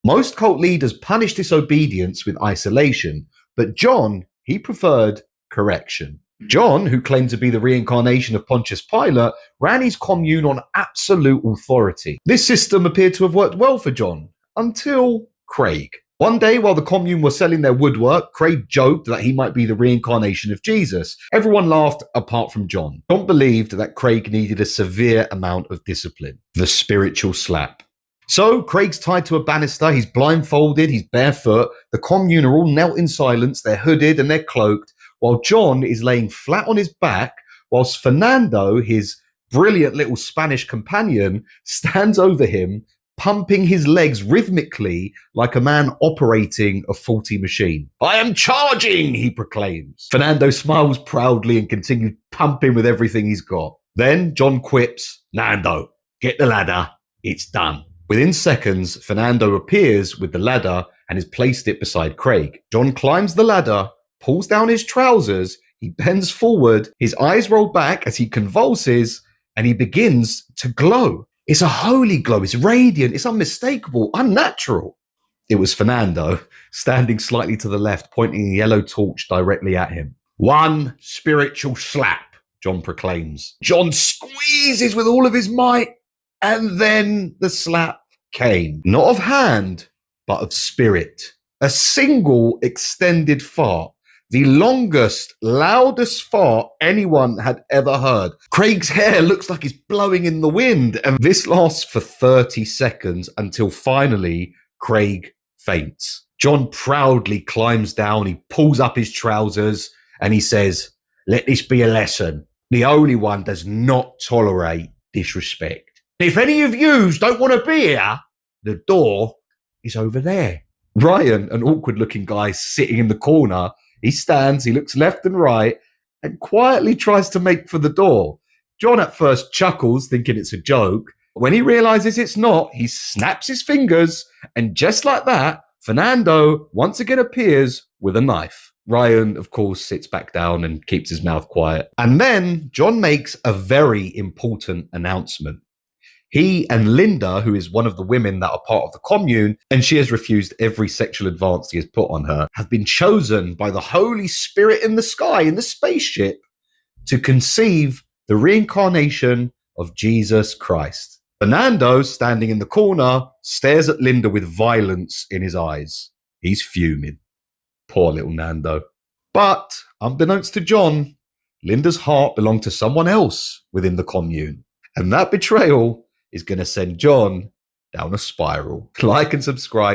Most cult leaders punish disobedience with isolation, but John, he preferred correction. John, who claimed to be the reincarnation of Pontius Pilate, ran his commune on absolute authority. This system appeared to have worked well for John, until Craig. One day, while the commune were selling their woodwork, Craig joked that he might be the reincarnation of Jesus. Everyone laughed apart from John. John believed that Craig needed a severe amount of discipline. The spiritual slap. So Craig's tied to a banister, he's blindfolded, he's barefoot. The commune are all knelt in silence, they're hooded and they're cloaked, while John is laying flat on his back, whilst Fernando, his brilliant little Spanish companion, stands over him, pumping his legs rhythmically like a man operating a faulty machine. "I am charging," he proclaims. Fernando smiles proudly and continues pumping with everything he's got. Then John quips, "Nando, get the ladder, it's done." Within seconds, Fernando appears with the ladder and has placed it beside Craig. John climbs the ladder, pulls down his trousers, he bends forward, his eyes roll back as he convulses, and he begins to glow. It's a holy glow, it's radiant, it's unmistakable, unnatural. It was Fernando, standing slightly to the left, pointing a yellow torch directly at him. "One spiritual slap," John proclaims. John squeezes with all of his might, and then the slap came. Not of hand, but of spirit. A single extended fart. The longest, loudest fart anyone had ever heard. Craig's hair looks like it's blowing in the wind, and this lasts for 30 seconds until finally Craig faints. John proudly climbs down, he pulls up his trousers, and he says, "Let this be a lesson. The Holy One does not tolerate disrespect. If any of yous don't want to be here, the door is over there." Ryan, an awkward-looking guy sitting in the corner, he stands, he looks left and right, and quietly tries to make for the door. John at first chuckles, thinking it's a joke. When he realizes it's not, he snaps his fingers, and just like that, Fernando once again appears with a knife. Ryan, of course, sits back down and keeps his mouth quiet. And then John makes a very important announcement. He and Linda, who is one of the women that are part of the commune, and she has refused every sexual advance he has put on her, have been chosen by the Holy Spirit in the sky, in the spaceship, to conceive the reincarnation of Jesus Christ. Fernando, standing in the corner, stares at Linda with violence in his eyes. He's fuming. Poor little Nando. But, unbeknownst to John, Linda's heart belonged to someone else within the commune. And that betrayal is going to send John down a spiral. Like and subscribe.